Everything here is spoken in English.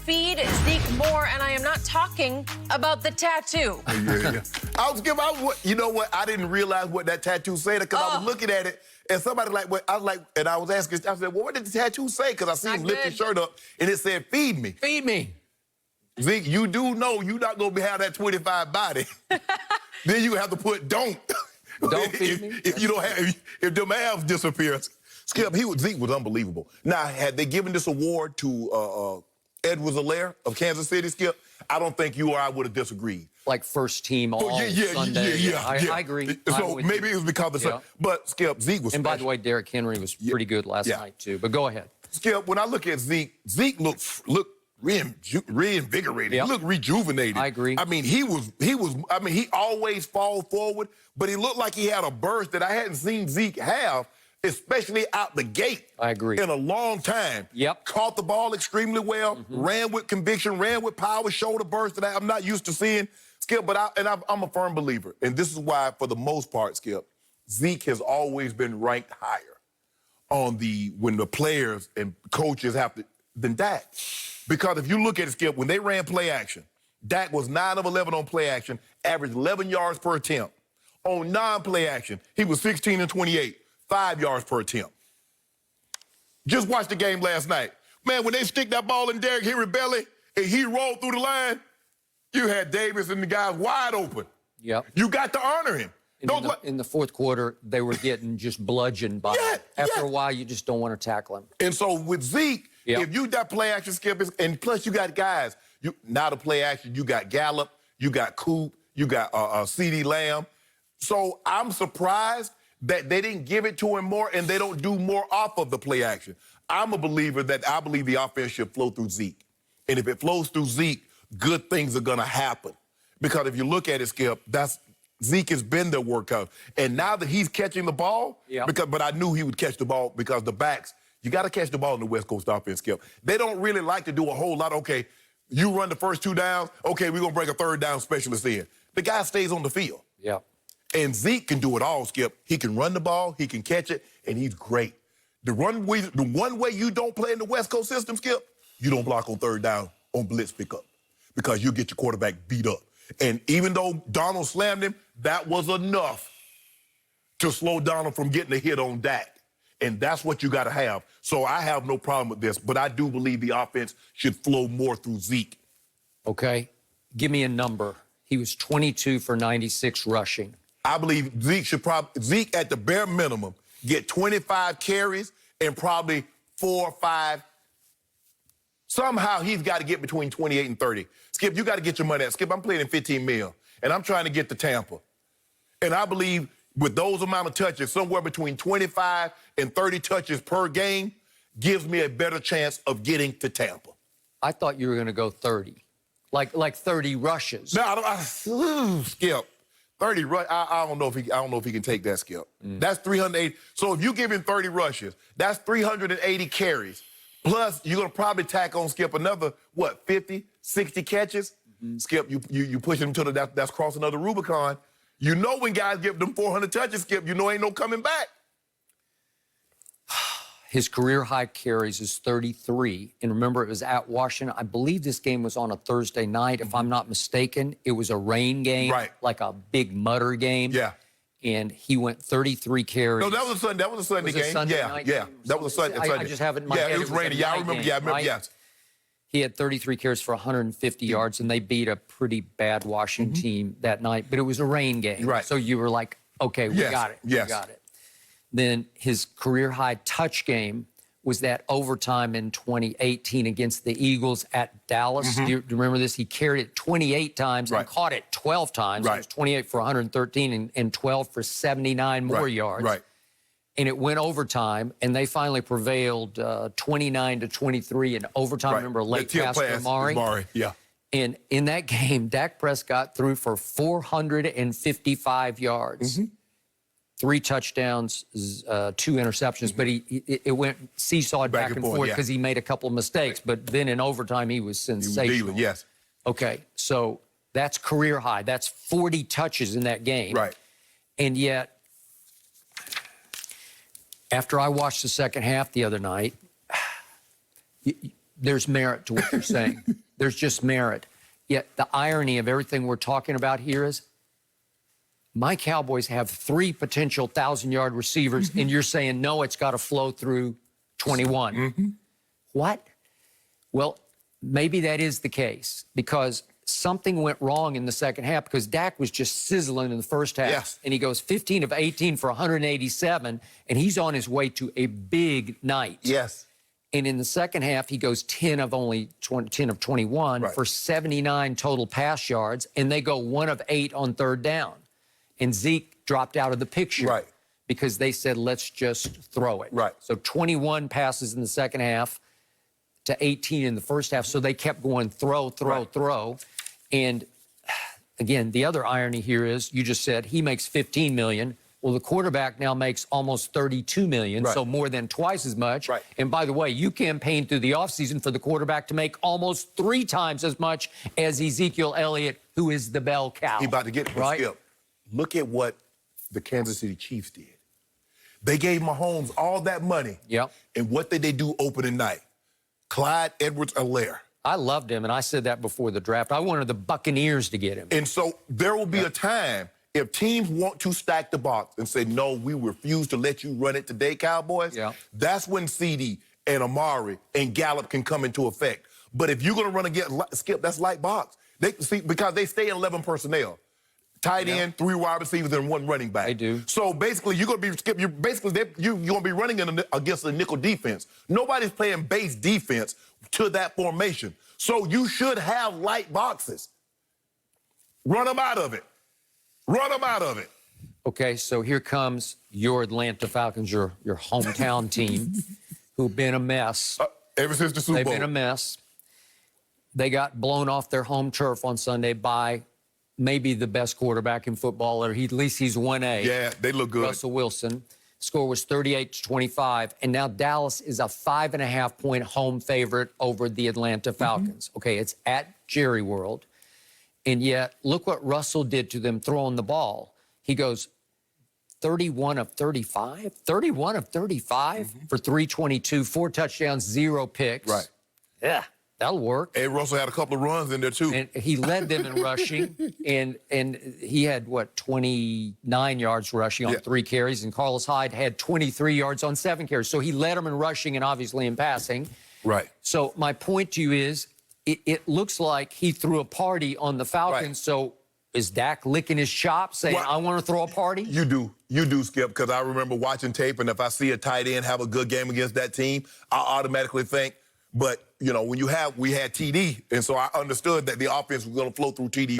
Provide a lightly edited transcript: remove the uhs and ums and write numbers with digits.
feed Zeke more, and I am not talking about the tattoo. Yeah. You know what? I didn't realize what that tattoo said because I was looking at it, and somebody and I was asking, I said, well, what did the tattoo say? Because I see him lift his shirt up, and it said, feed me. Feed me. Zeke, you do know you're not going to have that 25 body. Then you have to put don't. Don't feed me? If you don't have, if the abs disappears. Skip, Zeke was unbelievable. Now, had they given this award to Edwards-Helaire of Kansas City, Skip, I don't think you or I would have disagreed. Like first team all Sunday. I agree. So maybe it was because of the But, Skip, Zeke was And special. by the way, Derrick Henry was pretty good last night, too. But go ahead. Skip, when I look at Zeke looked reinvigorated. Yep. He looked rejuvenated. I agree. I mean, he always falls forward, but he looked like he had a burst that I hadn't seen Zeke have, especially out the gate. I agree. In a long time. Yep. Caught the ball extremely well, ran with conviction, ran with power, shoulder burst that I'm not used to seeing. Skip, but I'm a firm believer, and this is why, for the most part, Skip, Zeke has always been ranked higher on when the players and coaches than Dak. Because if you look at it, Skip, when they ran play action, Dak was 9 of 11 on play action, averaged 11 yards per attempt. On non-play action, he was 16 and 28, 5 yards per attempt. Just watch the game last night. Man, when they stick that ball in Derrick Henry's belly and he rolled through the line, you had Davis and the guys wide open. Yep. You got to honor him. In the fourth quarter, they were getting just bludgeoned by him. After a while, you just don't want to tackle him. And so with Zeke, if you got play action, Skip, and plus you got guys, now the play action, you got Gallup, you got Coop, you got CeeDee Lamb. So I'm surprised that they didn't give it to him more and they don't do more off of the play action. I'm a believer that I believe the offense should flow through Zeke. And if it flows through Zeke, good things are going to happen. Because if you look at it, Skip, Zeke has been their workout. And now that he's catching the ball, but I knew he would catch the ball because the backs, you got to catch the ball in the West Coast offense, Skip. They don't really like to do a whole lot. Okay, you run the first 2 downs. Okay, we're going to bring a third down specialist in. The guy stays on the field. Yeah. And Zeke can do it all, Skip. He can run the ball, he can catch it, and he's great. The one way you don't play in the West Coast system, Skip, you don't block on third down on blitz pickup because you get your quarterback beat up. And even though Donald slammed him, that was enough to slow Donald from getting a hit on Dak. And that's what you got to have. So I have no problem with this, but I do believe the offense should flow more through Zeke. Okay. Give me a number. He was 22 for 96 rushing. I believe Zeke at the bare minimum get 25 carries and probably 4 or 5. Somehow he's got to get between 28 and 30. Skip, you got to get your money out. Skip, I'm playing in 15 mil, and I'm trying to get to Tampa. And I believe with those amount of touches, somewhere between 25 and 30 touches per game gives me a better chance of getting to Tampa. I thought you were going to go 30, like 30 rushes. No, Skip. 30 rush. I don't know if he can take that, Skip. That's 380. So if you give him 30 rushes, that's 380 carries. Plus, you're gonna probably tack on, Skip, another 50, 60 catches. Skip, you push him to that's crossing another Rubicon. You know when guys give them 400 touches, Skip, you know ain't no coming back. His career high carries is 33. And remember, it was at Washington. I believe this game was on a Thursday night. If I'm not mistaken, it was a rain game, like a big mutter game. Yeah. And he went 33 carries. No, that was a Sunday game. That was a Sunday. I just have it in my head. It was raining. I remember. Yeah, I remember. Yes. He had 33 carries for 150 yards, and they beat a pretty bad Washington team that night. But it was a rain game. Right. So you were like, okay, we got it. Yes. We got it. Then his career-high touch game was that overtime in 2018 against the Eagles at Dallas. Do you remember this? He carried it 28 times and caught it 12 times. It was 28 for 113 and 12 for 79 more yards. Right. And it went overtime, and they finally prevailed 29-23 in overtime. Remember, late pass to Amari? Yeah. And in that game, Dak Prescott threw for 455 yards. 3 touchdowns, 2 interceptions, but it went seesawed back and forth because he made a couple of mistakes. But then in overtime, he was sensational. He was dealing, yes. Okay, so that's career high. That's 40 touches in that game. Right. And yet, after I watched the second half the other night, there's merit to what you're saying. There's just merit. Yet the irony of everything we're talking about here is my Cowboys have 3 potential 1,000-yard receivers, and you're saying, no, it's got to flow through 21. What? Well, maybe that is the case because something went wrong in the second half because Dak was just sizzling in the first half. Yes. And he goes 15 of 18 for 187, and he's on his way to a big night. Yes. And in the second half, he goes 10 of 21 for 79 total pass yards, and they go 1 of 8 on third down. And Zeke dropped out of the picture because they said, let's just throw it. So 21 passes in the second half to 18 in the first half. So they kept going throw. And again, the other irony here is you just said he makes $15 million. Well, the quarterback now makes almost $32 million, so more than twice as much. And by the way, you campaigned through the offseason for the quarterback to make almost 3 times as much as Ezekiel Elliott, who is the bell cow. He about to get it, Skip. Look at what the Kansas City Chiefs did. They gave Mahomes all that money. And what did they do opening night? Clyde Edwards-Helaire. I loved him, and I said that before the draft. I wanted the Buccaneers to get him. And so there will be a time if teams want to stack the box and say, no, we refuse to let you run it today, Cowboys, that's when CD and Amari and Gallup can come into effect. But if you're going to run against Skip, that's light box. Because they stay in 11 personnel. Tight end, 3 wide receivers, and 1 running back. They do. So basically, you're going to be Skip. You're going to be running against a nickel defense. Nobody's playing base defense to that formation. So you should have light boxes. Run them out of it. Run them out of it. Okay, so here comes your Atlanta Falcons, your hometown team, who've been a mess. Ever since the Super Bowl. They've been a mess. They got blown off their home turf on Sunday by maybe the best quarterback in football, or at least he's 1A. Yeah, they look good. Russell Wilson. Score was 38-25, and now Dallas is a 5.5-point home favorite over the Atlanta Falcons. Okay, it's at Jerry World, and yet look what Russell did to them throwing the ball. He goes 31 of 35 for 322, 4 touchdowns, 0 picks. Yeah. That'll work. Hey, Russell had a couple of runs in there, too. And he led them in rushing, and he had, 29 yards rushing on 3 carries, and Carlos Hyde had 23 yards on 7 carries. So he led them in rushing and obviously in passing. So my point to you is it looks like he threw a party on the Falcons. So is Dak licking his chops saying, I want to throw a party? You do. You do, Skip, because I remember watching tape, and if I see a tight end have a good game against that team, I automatically think, but, you know, when we had TD, and so I understood that the offense was going to flow through TD.